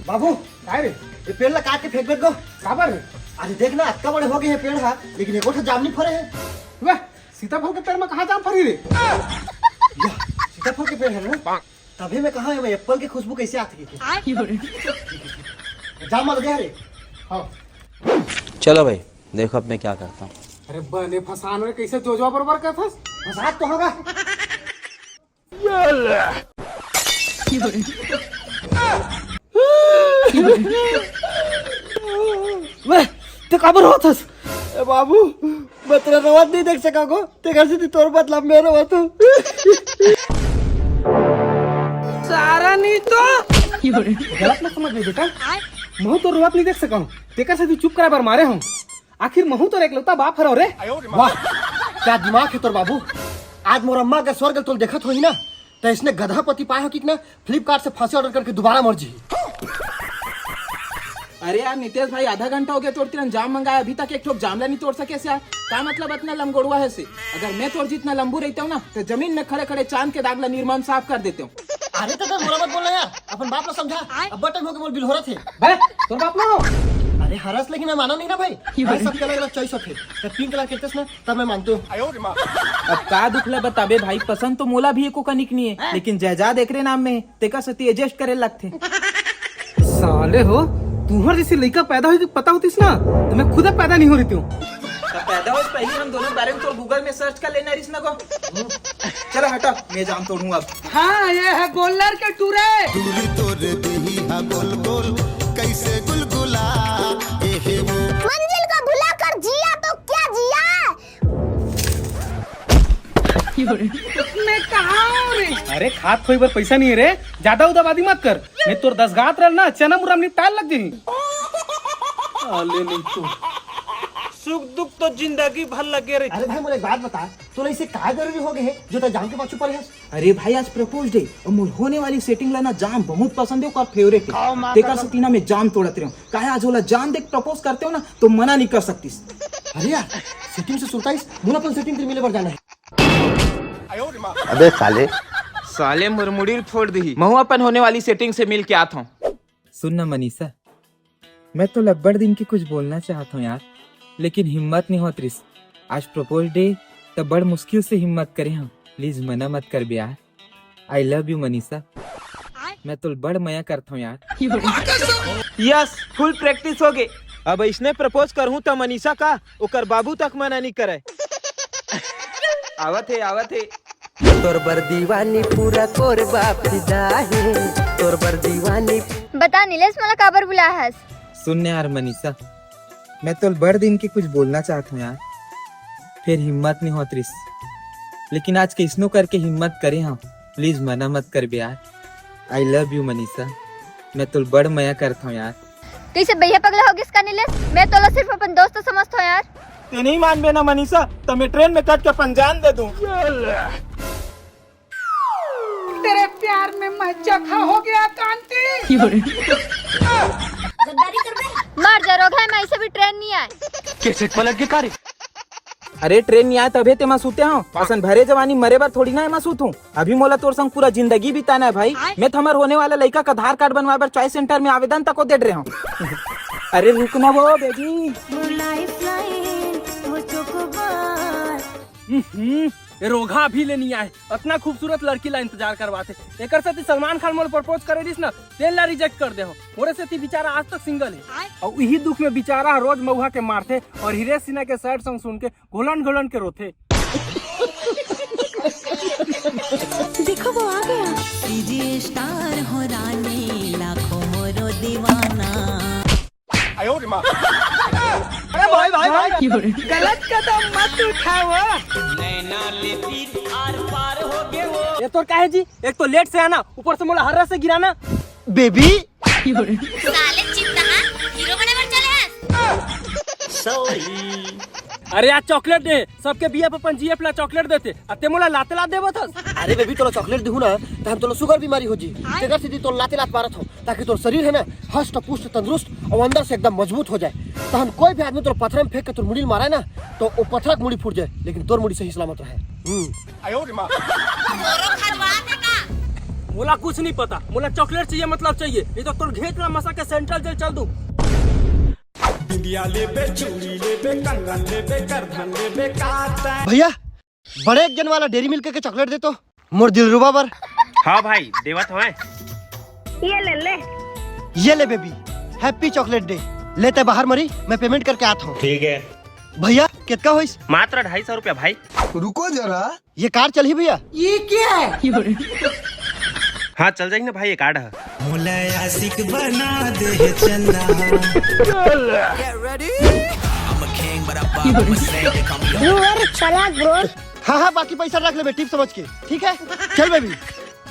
बाबू काय रे ये पेड़ ला काट के फेंक दो। काबर रे अरे देखना अक्का बड़े हो गए हैं पेड़ हा, लेकिन एक और जाम नहीं फरे हैं। वाह सीताफल के पेड़ में कहाँ जाम फरी रे या, सीताफल के पेड़ है ना, तभी मैं कहा मैं एप्पल की खुशबू कैसे आती है। जाम मर गया रे। हाँ चलो भाई देखो अब मैं क्या करता हूँ। अरे बने फसान रे कैसे जोजवा बरोबर का था मजाक तो होगा। वे ते काबर होतस ए बाबू मैं तेरा रवाज नहीं देख सका को ते घर से तोर बदला मेरा हुआ तो सारा नहीं तो गलत मत समझ बेटा, महू तो रुआत नहीं देख सका हूँ तेकर से चुप कराए बार मारे हूँ। आखिर महू तो एकलौता बाप हरो रे। वाह क्या दिमाग है तोर बाबू। आज मोर अम्मा का स्वर्ग तो देखत हो ही ना, तो इसने गधा पति पाया हो कि ना फ्लिपकार्ट से फांसी ऑर्डर करके दोबारा मर जी। अरे यार नितेश भाई आधा घंटा हो गया तोड़ती रन जाम मंगाया अभी तक एक ठोक जामला नहीं तोड़ सके से यार। क्या मतलब इतना लंगोड़ुआ है से। अगर मैं तोड़ जितना लंबू रहता हूँ ना तो जमीन में खड़े खड़े चांद के दागला निर्माण साफ कर देते हूँ। अरे तो मोरा मत बोलना यार, अपन बाप ने समझा। अब बटन हो के मोर बिल हो रहे थे। बे तोर बाप ना अरे हरस लेकिन मैं माना नहीं ना भाई। भाई सबके अलग अलग चॉइस होते, तो पिंक कलर कहते ना तब मैं मानती हूँ। अब का दुखला बताबे भाई, पसंद तो मोला भी एको कनिक नहीं है, लेकिन जायदाद एकरे नाम में है तेका सती एडजस्ट करे लगते। साले हो तुम्हार जैसी लड़का पैदा हुई पता होतीस ना तो मैं खुद पैदा नहीं हो रही हूँ। पैदा हो पहले हम दोनों बारे में तो गूगल में सर्च कर लेना रिस ना को। चलो हटा मैं जाम तोड़ूं अब। हाँ ये है गोलर के टूरे। दूरी तोड़ दी हा गोल गोल कैसे गुलगुला ये है वो मंजिल को भुला कर जिया तो क्या जिया। मैं कहाँ रे? अरे खात खोई बार पैसा नहीं है रे, ज्यादा उदाबादी मत कर। मैं तोर 10 गात रह ना चना मुरा निपटाल लग जाही। आले नहीं तो सुख दुख तो जिंदगी भर लगे रे। अरे भाई मुझे एक बात बता, तो इसे क्या जरूरी हो गए है जो तो जाम के पाछू पड़े है। अरे भाई आज प्रपोज डे और मोर होने वाली सेटिंग लाना जाम बहुत पसंद है और फेवरेट है। तेका सतीना में जाम तोड़ते रहूं काहे आज होला जान देख प्रपोज करते हो ना तो मना नहीं कर सकतीस। अरे यार सेटिंग से सुनताइस मुना अपन सेटिंग मिले पर जाना है। अबे साले साले मुरमुड़ी फोड़ दी। महू अपन होने वाली सेटिंग से मिल के आता हूँ। सुन ना मनीषा, मैं तो लब्बड़ दिन की कुछ बोलना चाहता हूँ यार, लेकिन हिम्मत नहीं होती। आज प्रपोज डे तो बड़ मुश्किल से हिम्मत करे हम। प्लीज मना मत कर यार। आई लव यू मनीषा, मैं तो बड़ मया करता हूँ यार। यस फुल प्रैक्टिस हो गई। अब इसने प्रपोज करूँ तो मनीषा का ओकर बाबू तक मना नहीं करे। आवत है तोर बर दीवानी पूरा कोर बाप है तोर बर दीवानी। बता नीलेश मला काबर बुलाया है? सुन यार मनीषा, मैं तो बड़ दिन की कुछ बोलना चाहता हूँ यार, फिर हिम्मत नहीं होती। लेकिन आज किसनो करके हिम्मत करे हाँ। प्लीज मना मत कर यार। आई लव यू मनीषा, मैं तो बड़ मया करता हूँ यार। कैसे भैया पगला हो गया इसका नीलेश? मैं तो सिर्फ अपन दोस्त समझता हूँ यार। ते नहीं मान बे ना मनीषा तो मैं ट्रेन में कट के अपन जान दे दूं। तेरे प्यार में मैं चखा हो गया कांति। मार जा रोग है, मैं ऐसे भी ट्रेन नहीं आए। कैसे पलट के कारे? अरे ट्रेन नहीं आया तभी ते मैं सूते हूँ। पासन भरे जवानी मरे बार थोड़ी ना मैं सूत हूँ। अभी मोला तोर संग पूरा जिंदगी बिताना है भाई। मैं तो हमारे होने वाला लड़का का आधार कार्ड बनवा बार चॉइस सेंटर में आवेदन तक दे रहे हूँ। अरे रुकना वो बेबी। रोगा अभी ले नहीं आए, इतना खूबसूरत लड़की ला इंतजार करवाते। एक साथी सलमान खान मोल प्रपोज करे दिस ना तेल ला रिजेक्ट कर दे हो। मोरे साथी बेचारा आज तक सिंगल है और यही दुख में बेचारा रोज महुआ के मारते और हीरे सिन्हा के सैड सॉन्ग सुन के घोलन के रोते। देखो वो आ गया। स्टार हो रानी लाखों मोरो दीवाना। अरे भाई गलत कदम मत उठाओ। ये तो क्या है जी, एक तो लेट से आना ऊपर से मोला हर्रा से गिराना। बेबी साले चिपटा हीरो बने बन चले हैं। सॉरी। अरे यार चॉकलेट दे, सबके बीएफ अपन जीएफ ला चॉकलेट देते अते मोला लाते लात देबो थस। अरे बेबी तोला चॉकलेट दिहू ना तो हम तोला शुगर बीमारी हो जी। तेकर सीधी तो लाते लात मारत हो ताकि तोर शरीर है ना हष्ट पुष्ट तंदुरुस्त और अंदर से एकदम मजबूत हो जाए। तो हम कोई भी आदमी तोर पत्थर में फेंक के तोर मुड़ी मारा है ना तो वो पत्थर की मुड़ी फूट जाए, लेकिन तोर मुड़ी सही सलामत रहे। मोला कुछ नहीं पता, मोला चॉकलेट चाहिए मतलब चाहिए, नहीं तो तोर घेच ला मसा के सेंट्रल जेल चल दूं। भैया बड़े एक जन वाला डेरी मिल्क के चॉकलेट दे तो मोर दिलरुबा पर। हाँ भाई देवत है। ये ले बेबी, हैप्पी चॉकलेट डे। लेते बाहर मरी, मैं पेमेंट करके आता हूँ। ठीक है भैया कितना होइस? मात्र 250 रुपया भाई। रुको जरा, ये कार चली भैया? ये क्या है? हाँ चल जाएंगे भाई, ये कार्ड है। बना दे चंदा। हाँ हाँ बाकी पैसा रख ले बे, टिप समझ के। ठीक है चल baby.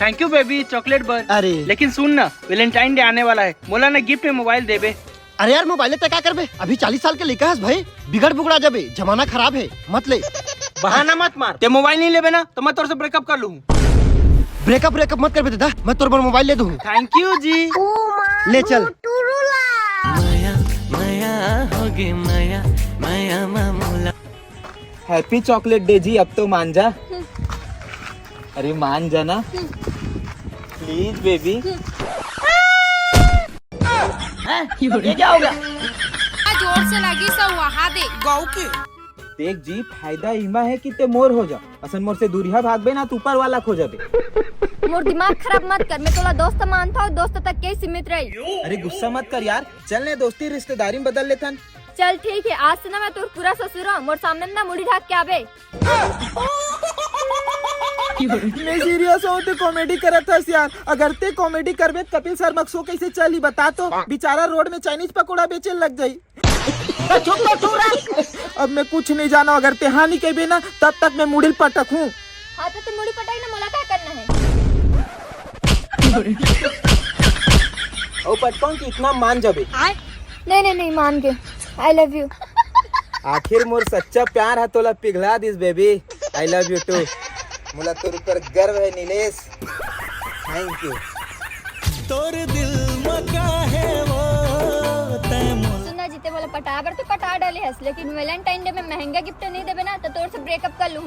Thank you baby chocolate बर। अरे लेकिन सुन ना, वैलेंटाइन डे आने वाला है, मोला ना गिफ्ट में मोबाइल दे बे। अरे यार मोबाइल तय क्या करबे, अभी 40 साल के लड़का है भाई, बिगड़ बुगड़ा जाबे, जमाना खराब है, मत ले। बहाना मत मार, ते मोबाइल नहीं लेबे ना तो मैं तोर से ब्रेकअप कर लूँ। ब्रेकअप मत कर बेटा, मैं तोर पर मोबाइल ले दूँ। थैंक यू जी। ले चल। हैप्पी चॉकलेट डे जी, अब तो मान जा। अरे मान जा ना प्लीज बेबी। ये क्या हो गया? जोर से लगी सब वहाँ दे गौ के। देख जी, फायदा इमा है कि ते मोर हो जा, असन मोर से दूरिया भागबे ना तो ऊपर वाला खो जाबे। मोर दिमाग खराब मत कर, मैं तोला दोस्त मानता हूँ, दोस्त तक के सीमित रही। अरे गुस्सा मत कर यार, चल ने दोस्ती रिश्तेदारी में बदल लेथन। चल ठीक है, आज से ना मैं तोर पूरा ससुर हूँ, मोर सामने ना मुड़ी ढाक के आवे। मैं सीरियस हूँ, तो कॉमेडी करत हस यार। अगर ते कॉमेडी करबे कपिल शर्मा शो कैसे चली बता तो? बेचारा रोड में चाइनीज पकोड़ा बेचे लग जाई। अब मैं कुछ नहीं जाना, अगर ते हाँ नहीं कहबे ना तब तक मैं मुड़िल पटक हूँ। हाँ तो तुम मुड़ी पटाई ना, मोला क्या करना है? ओ पटकन की इतना मान जाबे? नहीं मान के। I love you. आखिर मोर सच्चा प्यार है तोला पिघला this baby. I love you too. मुला तोर ऊपर गर्व है नीलेश, थैंक यू। तोर दिल मका है वो सुना जीते बोला पटा बर तो पटा डाले हस, लेकिन वैलेंटाइन डे में महंगा गिफ्ट नहीं देबे ना तो तोर से ब्रेकअप कर लूँ।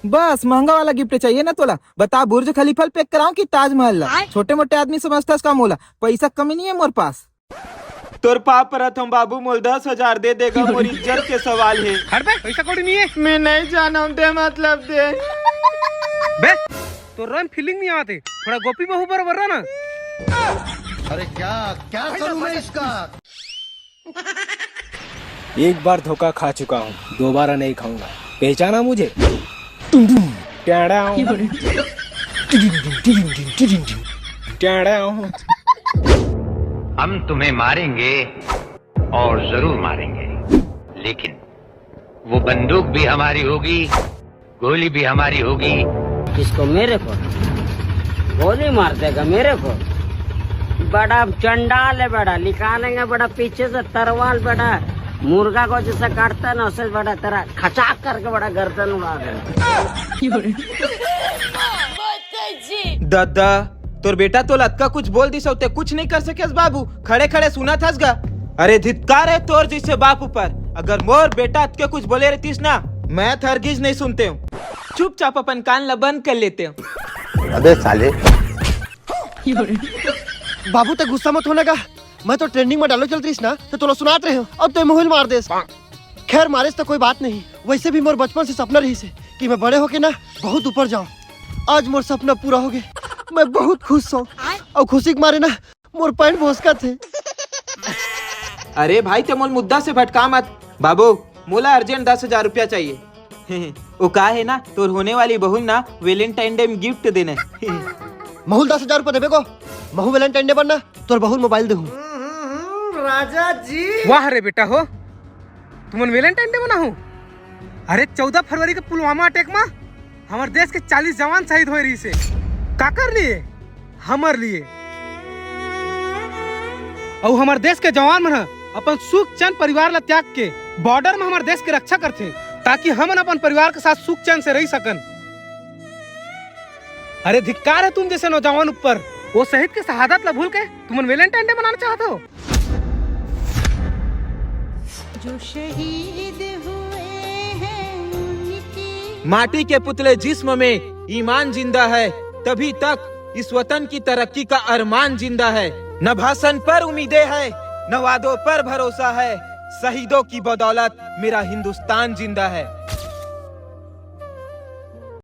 बस महंगा वाला गिफ्ट चाहिए ना तोला? बता बुर्ज खलीफा पैक कराऊं कि ताजमहल ला? छोटे मोटे आदमी समझता का मोला, पैसा कमी नहीं है मोर पास। तोर पाप रथ हम बाबू मोल 10,000 दे देगा, मोर इज्जत के सवाल है। हट बे, पैसा कोड़ी नहीं है। मैं नहीं जाना दे, मतलब दे बे तो रन फीलिंग नहीं आते, थोड़ा गोपी बहू बराबर रहा ना। अरे क्या करूं मैं इसका? एक बार धोखा खा चुका हूँ, दोबारा नहीं खाऊंगा। पहचाना मुझे? हम तुम्हें मारेंगे और जरूर मारेंगे, लेकिन वो बंदूक भी हमारी होगी, गोली भी हमारी होगी। किसको? मेरे को गोली मार देगा मेरे को? बड़ा चंडाल है, बड़ा निकालेंगे, बड़ा पीछे से तरवाल, बड़ा मुर्गा को जैसा काटता है ना उससे बड़ा तरह खचाक करके बड़ा गर्दन उड़ा देगा। दादा तोर बेटा तो लतका कुछ बोल दी सोते कुछ नहीं कर सके बाबू, खड़े खड़े सुना था गा। अरे धिक्कार है तोर जिससे बापू पर, अगर मोर बेटा के कुछ बोले रहतीस ना मैं हरगिज नहीं सुनते हूँ, चुपचाप अपन कान ला बंद कर लेते हूँ। अबे साले। बाबू तक गुस्सा मत होने का, मैं तो ट्रेंडिंग में डालो चलती ना तो तोला सुनाते रहे हो, अब तो मोहिल मार दे। खैर मारे तो कोई बात नहीं, वैसे भी मोर बचपन से सपना रही से कि मैं बड़े होके ना बहुत ऊपर जाऊं। आज मोर सपना पूरा हो गया, मैं बहुत खुश हूँ और खुशी के मारे ना मोर पैंट भोसका थे। अरे भाई ते मोल मुद्दा से भटका मत बाबू, मोला अर्जेंट 10,000 रुपया चाहिए। वो का है ना तोर होने वाली बहू ना वैलेंटाइन डे में गिफ्ट देना। महूल 10,000 रुपया देवे को, महू वैलेंटाइन डे बनना तोर बहुल मोबाइल दे। राजा जी वाह रे बेटा हो, तुमन वैलेंटाइन डे मना हो? अरे 14 फरवरी के पुलवामा अटैक में हमारे देश के 40 जवान शहीद हुए रही से, का कर लिए हमार लिए। और हमारे देश के जवान मन अपन सुख चैन परिवार ला त्याग के बॉर्डर में हमारे देश की रक्षा करते, ताकि हम अपन परिवार के साथ सुख चैन से रह सकन। अरे धिक्कार है तुम जैसे नौजवान ऊपर, वो शहीद के शहादत ला भूल के तुम वैलेंटाइन डे मनाना चाहते हो। जो शहीद हुए हैं उनकी माटी के पुतले जिस्म में ईमान जिंदा है, तभी तक इस वतन की तरक्की का अरमान जिंदा है। न भाषण पर उम्मीदें है, न वादों पर भरोसा है। शहीदों की बदौलत मेरा हिंदुस्तान जिंदा है।